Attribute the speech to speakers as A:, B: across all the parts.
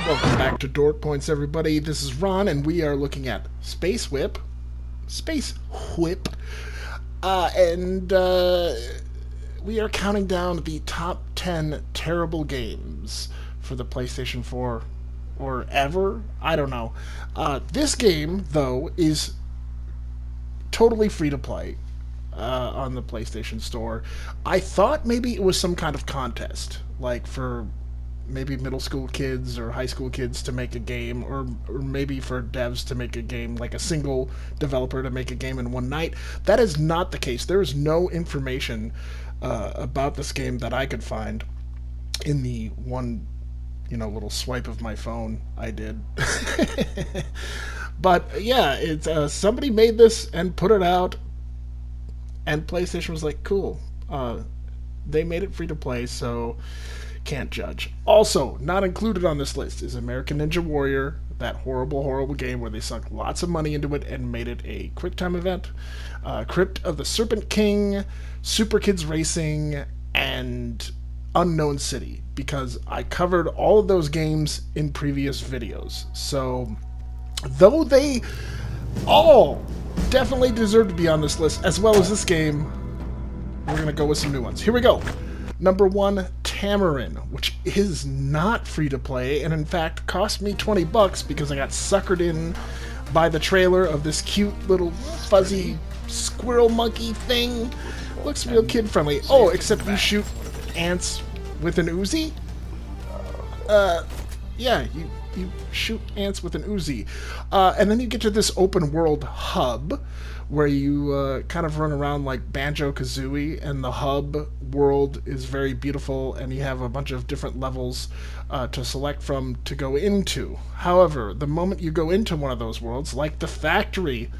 A: Welcome back to Dork Points, everybody. This is Ron, and we are looking at Space Whip. Space Whip. And we are counting down the top 10 terrible games for the PlayStation 4 or ever. I don't know. This game, though, is totally free to play on the PlayStation Store. I thought maybe it was some kind of contest, like for maybe middle school kids or high school kids to make a game, or maybe for devs to make a game, like a single developer to make a game in one night. That is not the case. There is no information about this game that I could find in the one, little swipe of my phone I did. But yeah, it's somebody made this and put it out, and PlayStation was like, cool. They made it free to play, so can't judge. Also, not included on this list is American Ninja Warrior, that horrible, horrible game where they sunk lots of money into it and made it a QuickTime event. Crypt of the Serpent King, Super Kids Racing, and Unknown City, because I covered all of those games in previous videos. So, though they all definitely deserve to be on this list, as well as this game, we're going to go with some new ones. Here we go. Number 1, Tamarin, which is not free to play, and in fact cost me $20 because I got suckered in by the trailer of this cute little fuzzy squirrel monkey thing. Looks real kid friendly. Oh, except you shoot ants with an Uzi? Yeah, you shoot ants with an Uzi. And then you get to this open world hub where you kind of run around like Banjo-Kazooie, and the hub world is very beautiful, and you have a bunch of different levels to select from to go into. However, the moment you go into one of those worlds, like the factory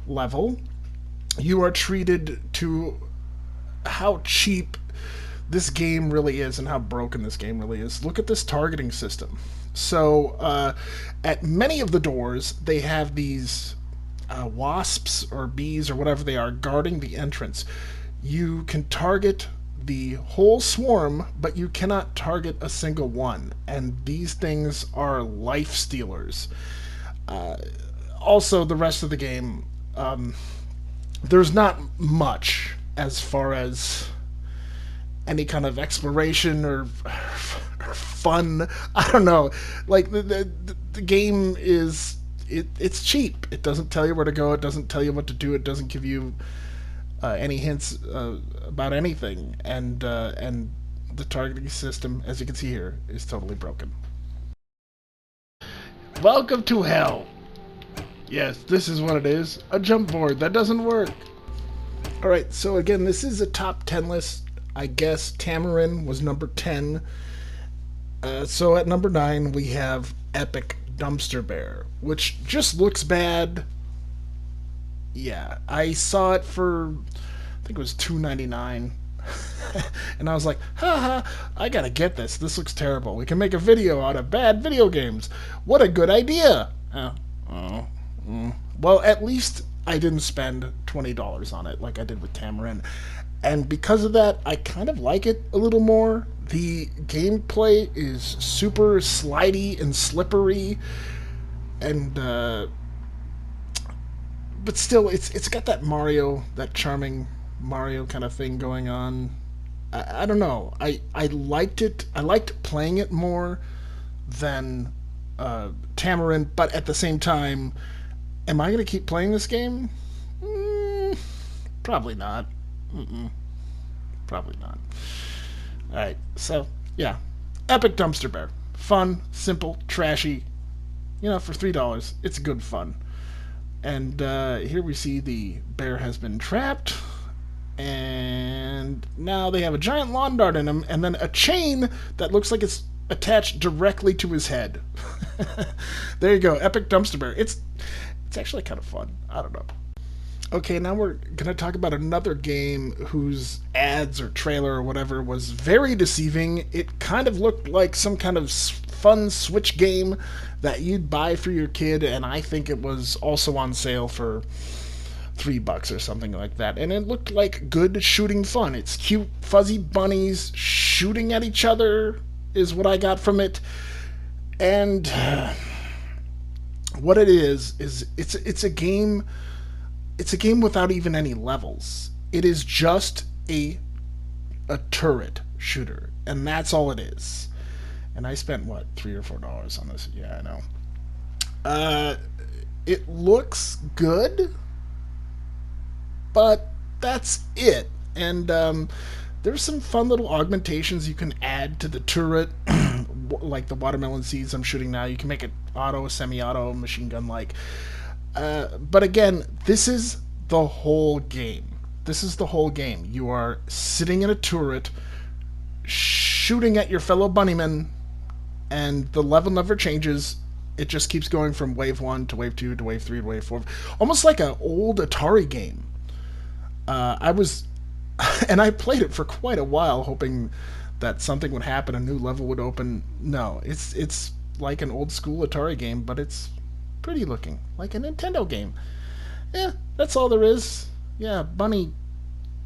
A: level, you are treated to how cheap this game really is and how broken this game really is. Look at this targeting system. So, at many of the doors, they have these wasps or bees or whatever they are guarding the entrance. You can target the whole swarm, but you cannot target a single one, and these things are life stealers. Also, the rest of the game, there's not much as far as any kind of exploration or fun. I don't know. Like, the game is it's cheap. It doesn't tell you where to go. It doesn't tell you what to do. It doesn't give you any hints about anything. And the targeting system, as you can see here, is totally broken. Welcome to hell. Yes, this is what it is. A jump board that doesn't work. Alright, so again, this is a top 10 list. I guess Tamarin was number 10. So at number 9, we have Epic Dumpster Bear, which just looks bad. Yeah, I saw it for, I think it was $2.99. And I was like, haha, I gotta get this. This looks terrible. We can make a video out of bad video games. What a good idea. Well, at least I didn't spend $20 on it like I did with Tamarin. And because of that, I kind of like it a little more. The gameplay is super slidey and slippery, and but still, it's got that charming Mario kind of thing going on. I don't know. I liked it. I liked playing it more than Tamarin, but at the same time, am I going to keep playing this game? Probably not. Probably not. Alright, so, yeah. Epic Dumpster Bear. Fun, simple, trashy. For $3, it's good fun. And here we see the bear has been trapped, and now they have a giant lawn dart in him, and then a chain that looks like it's attached directly to his head. There you go, Epic Dumpster Bear. It's actually kind of fun. I don't know. Okay, now we're going to talk about another game whose ads or trailer or whatever was very deceiving. It kind of looked like some kind of fun Switch game that you'd buy for your kid, and I think it was also on sale for $3 or something like that. And it looked like good shooting fun. It's cute, fuzzy bunnies shooting at each other is what I got from it. And what it is it's a game. It's a game without even any levels. It is just a turret shooter, and that's all it is. And I spent what, $3 or $4 on this? Yeah, I know. Uh, it looks good, but that's it. And there's some fun little augmentations you can add to the turret, like the watermelon seeds I'm shooting now. You can make it auto, semi-auto, machine gun like. But again, this is the whole game. This is the whole game. You are sitting in a turret, shooting at your fellow bunnymen, and the level never changes. It just keeps going from wave 1 to wave 2 to wave 3 to wave 4. Almost like an old Atari game. I was. And I played it for quite a while, hoping that something would happen, a new level would open. No, it's like an old school Atari game, but it's pretty looking, like a Nintendo game. Yeah, that's all there is. Yeah, bunny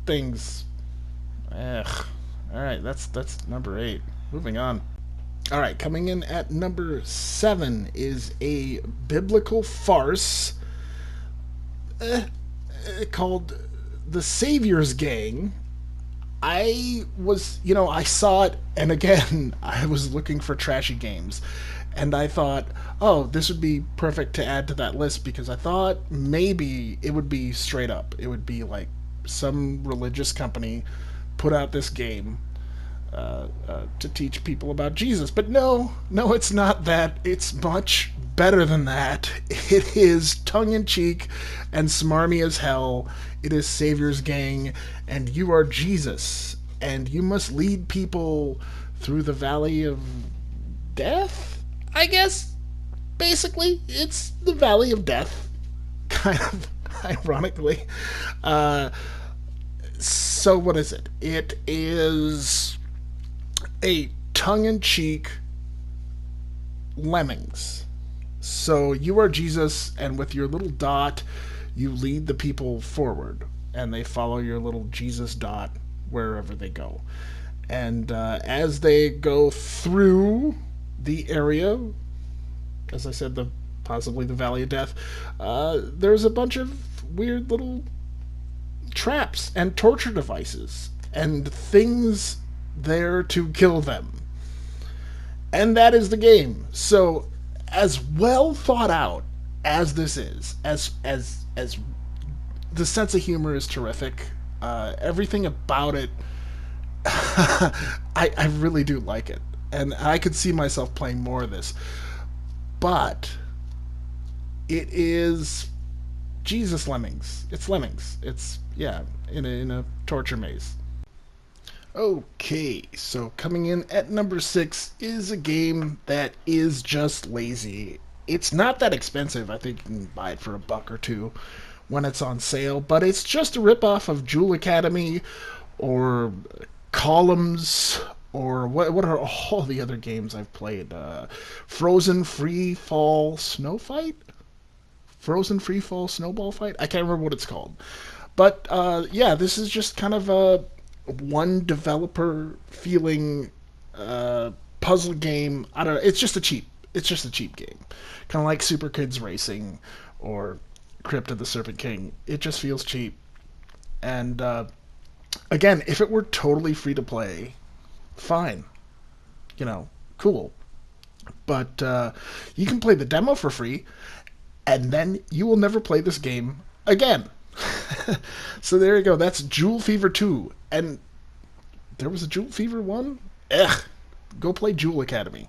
A: things. Ugh. All right, that's number 8. Moving on. All right, coming in at number 7 is a biblical farce called The Savior's Gang. I saw it, and again, I was looking for trashy games. And I thought, oh, this would be perfect to add to that list because I thought maybe it would be straight up. It would be like some religious company put out this game to teach people about Jesus. But no, it's not that. It's much better than that. It is tongue-in-cheek and smarmy as hell. It is Savior's Gang, and you are Jesus, and you must lead people through the valley of death, I guess. Basically, it's the valley of death, kind of ironically. So what is it? It is a tongue-in-cheek Lemmings. So you are Jesus, and with your little dot, you lead the people forward, and they follow your little Jesus dot wherever they go. And as they go through the area, as I said, possibly the Valley of Death, there's a bunch of weird little traps and torture devices and things there to kill them. And that is the game. So, as well thought out as this is, as the sense of humor is terrific, everything about it, I really do like it, and I could see myself playing more of this. But it is Jesus Lemmings. It's Lemmings. It's in a torture maze. Okay, so coming in at number 6 is a game that is just lazy. It's not that expensive. I think you can buy it for $1 or $2 when it's on sale, but it's just a ripoff of Jewel Academy or Columns or what are all the other games I've played? Frozen Free Fall Snow Fight? Frozen Free Fall Snowball Fight? I can't remember what it's called. But this is just kind of a one developer feeling puzzle game. I don't know. It's just a cheap game. Kind of like Super Kids Racing or Crypt of the Serpent King. It just feels cheap. And again, if it were totally free to play, fine. Cool. But you can play the demo for free, and then you will never play this game again. So there you go. That's Jewel Fever 2. And there was a Jewel Fever 1? Ugh. Go play Jewel Academy.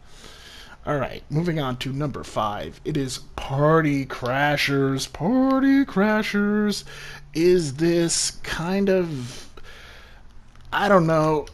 A: Alright, moving on to number 5. It is Party Crashers. Party Crashers is this kind of... I don't know.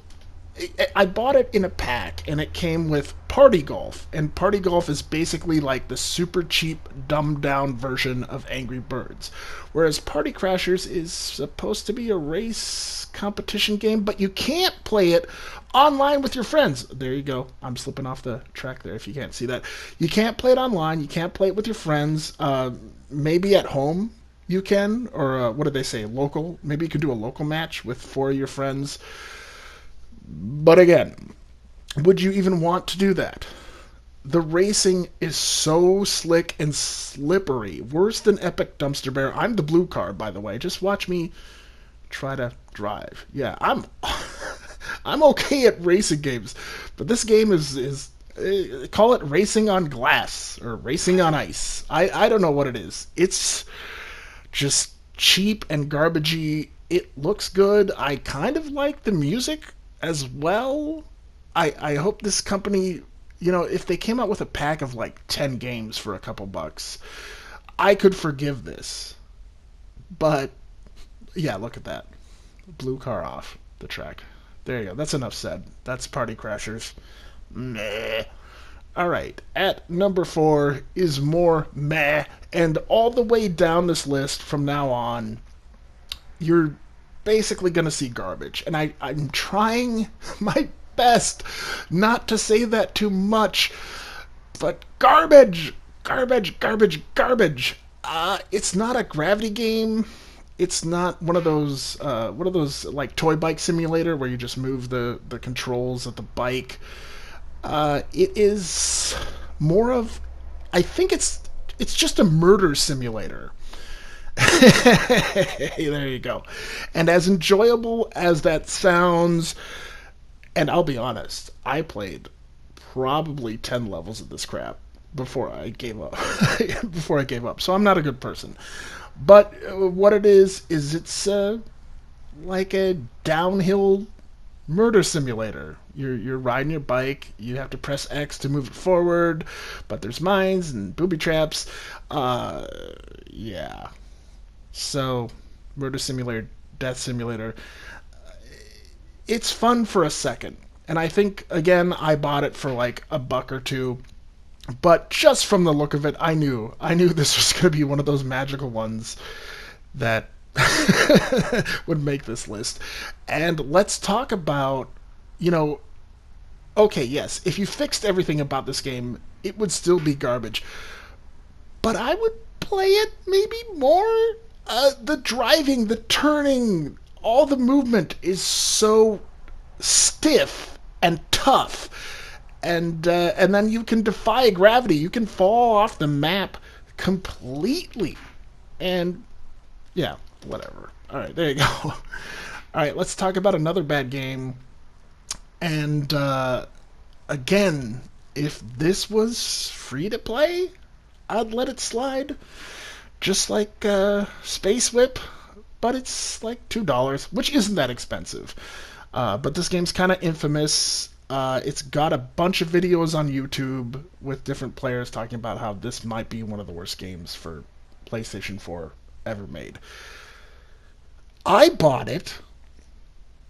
A: I bought it in a pack, and it came with Party Golf. And Party Golf is basically like the super cheap, dumbed-down version of Angry Birds. Whereas Party Crashers is supposed to be a race competition game, but you can't play it online with your friends. There you go. I'm slipping off the track there if you can't see that. You can't play it online. You can't play it with your friends. Maybe at home you can, or what did they say, local? Maybe you could do a local match with 4 of your friends. But again, would you even want to do that? The racing is so slick and slippery. Worse than Epic Dumpster Bear. I'm the blue car, by the way. Just watch me try to drive. Yeah, I'm I'm okay at racing games, but this game is call it racing on glass or racing on ice. I don't know what it is. It's just cheap and garbagey. It looks good. I kind of like the music as well. I hope this company, if they came out with a pack of like 10 games for a couple bucks, I could forgive this. But yeah, look at that. Blue car off the track. There you go. That's enough said. That's Party Crashers. Meh. Alright, at number 4 is more meh, and all the way down this list from now on, you're basically going to see garbage. And I'm trying my best not to say that too much, but garbage! Garbage, garbage, garbage! It's not a gravity game. It's not one of those like toy bike simulator where you just move the controls of the bike. It is more of, I think it's just a murder simulator. There you go. And as enjoyable as that sounds, and I'll be honest, I played probably 10 levels of this crap before I gave up. Before I gave up. So I'm not a good person. But what it is it's like a downhill murder simulator. You're riding your bike. You have to press X to move it forward, but there's mines and booby traps. Yeah. So, murder simulator, death simulator. It's fun for a second, and I think again I bought it for like a buck or two. But just from the look of it, I knew this was going to be one of those magical ones that would make this list. And let's talk about, okay, yes, if you fixed everything about this game, it would still be garbage. But I would play it maybe more. The driving, the turning, all the movement is so stiff and tough. And then you can defy gravity. You can fall off the map completely. And yeah, whatever. All right, there you go. All right, let's talk about another bad game. And again, if this was free to play, I'd let it slide. Just like Space Whip, but it's like $2, which isn't that expensive. But this game's kind of infamous. It's got a bunch of videos on YouTube with different players talking about how this might be one of the worst games for PlayStation 4 ever made. I bought it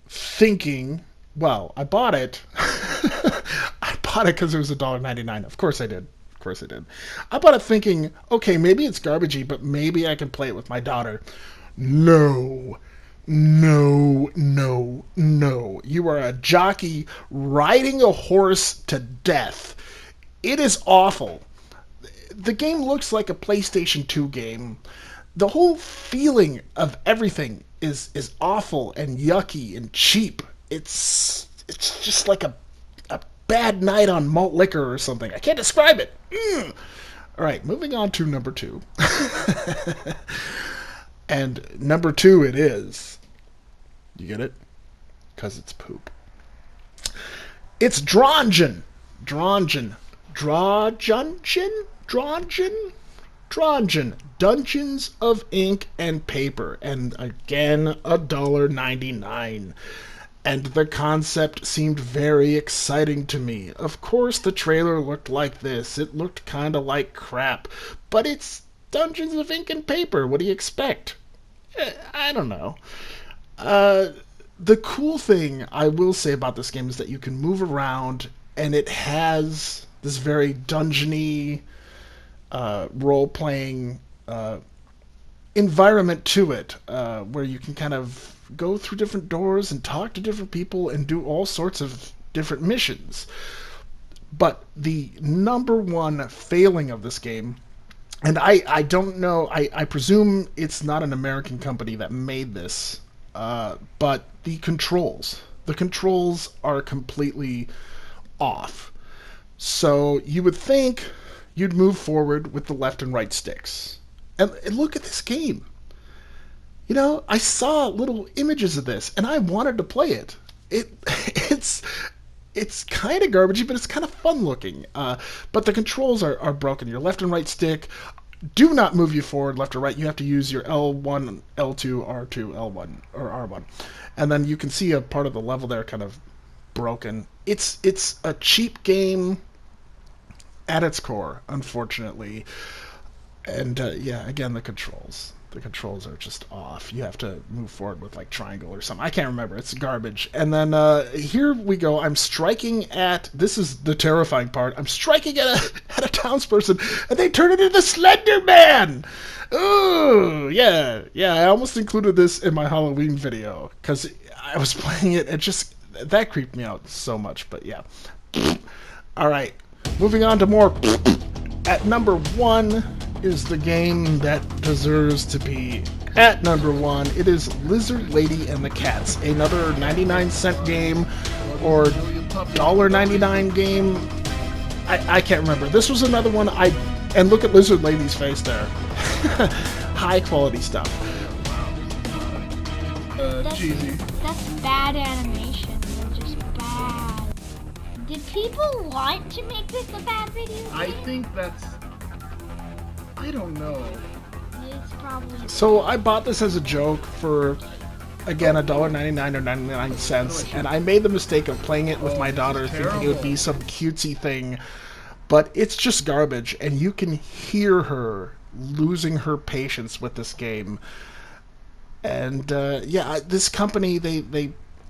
A: thinking, I bought it. I bought it because it was $1.99. Of course I did. Of course I did. I bought it thinking, okay, maybe it's garbagey, but maybe I can play it with my daughter. No. No, no, no. You are a jockey riding a horse to death. It is awful. The game looks like a PlayStation 2 game. The whole feeling of everything is awful and yucky and cheap. It's just like a bad night on malt liquor or something. I can't describe it. All right, moving on to number 2. And number 2 it is. You get it? Because it's poop. It's Drongen. Drongen. Drongen? Drongen? Drongen. Dungeons of Ink and Paper. And again, $1.99. And the concept seemed very exciting to me. Of course, the trailer looked like this. It looked kind of like crap. But it's Dungeons of Ink and Paper. What do you expect? I don't know. The cool thing I will say about this game is that you can move around, and it has this very dungeony, role-playing environment to it, where you can kind of go through different doors and talk to different people and do all sorts of different missions. But the number one failing of this game, and I don't know, I presume it's not an American company that made this, but the controls. The controls are completely off. So you would think you'd move forward with the left and right sticks. And look at this game. You know, I saw little images of this and I wanted to play it. It it's it's kind of garbagey, but it's kind of fun looking. But the controls are broken. Your left and right stick do not move you forward, left or right. You have to use your L1, L2, R2, L1, or R1. And then you can see a part of the level there kind of broken. It's a cheap game at its core, unfortunately. And yeah, again, the controls. The controls are just off. You have to move forward with like triangle or something. I can't remember. It's garbage. And then here we go. I'm striking at. This is the terrifying part. I'm striking at a townsperson, and they turn it into Slender Man. Ooh, yeah, yeah. I almost included this in my Halloween video because I was playing it. It just that creeped me out so much. But yeah. All right, moving on to more. At number 1 is the game that deserves to be at number 1. It is Lizard Lady and the Cats, another 99-cent game or $1.99 game. I can't remember. This was another one and look at Lizard Lady's face there. High quality stuff. Cheesy.
B: That's bad animation. They're just bad. Did people want to make this a bad video game?
A: I think that's... I don't know.
B: It's probably...
A: So I bought this as a joke for, again, $1.99 or 99 cents, and I made the mistake of playing it with my daughter thinking it would be some cutesy thing, but it's just garbage, and you can hear her losing her patience with this game. And yeah, this company,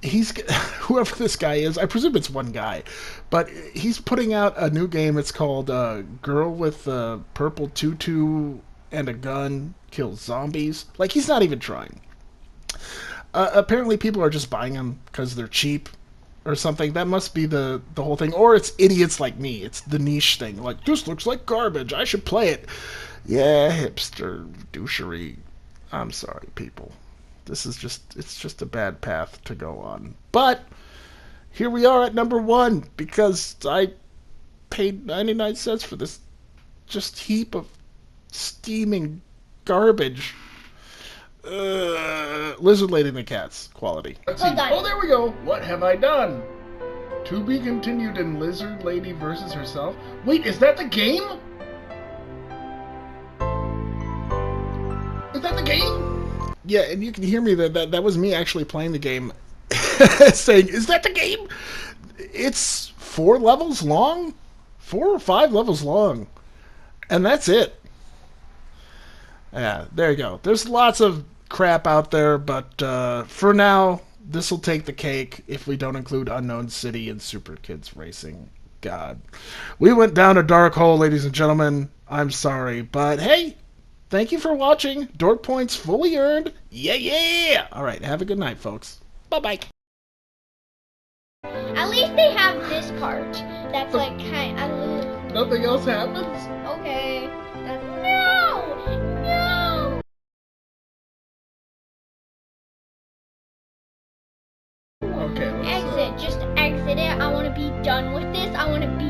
A: he's whoever this guy is, I presume it's one guy, but he's putting out a new game. It's called Girl with a Purple Tutu and a Gun Kills Zombies. Like, he's not even trying. Apparently people are just buying them because they're cheap or something. That must be the whole thing. Or it's idiots like me. It's the niche thing. Like, this looks like garbage, I should play it. Yeah, hipster douchery. I'm sorry, people. This is it's just a bad path to go on. But here we are at number 1 because I paid 99 cents for this just heap of steaming garbage. Lizard Lady and the Cats quality. Let's see. Oh, there we go. What have I done? To be continued in Lizard Lady versus herself. Wait, is that the game? Is that the game? Yeah, and you can hear me that was me actually playing the game, saying, "Is that the game?" It's 4 levels long, 4 or 5 levels long, and that's it. Yeah, there you go. There's lots of crap out there, but for now, this will take the cake if we don't include Unknown City and Super Kids Racing. God, we went down a dark hole, ladies and gentlemen. I'm sorry, but hey. Thank you for watching. Dork points fully earned. Yeah, yeah. All right, have a good night, folks. Bye-bye.
B: At least they have this part. That's like kind of...
A: Nothing else happens?
B: Okay. No! No!
A: Okay, let's...
B: Exit. Just exit it. I want to be done with this. I want to be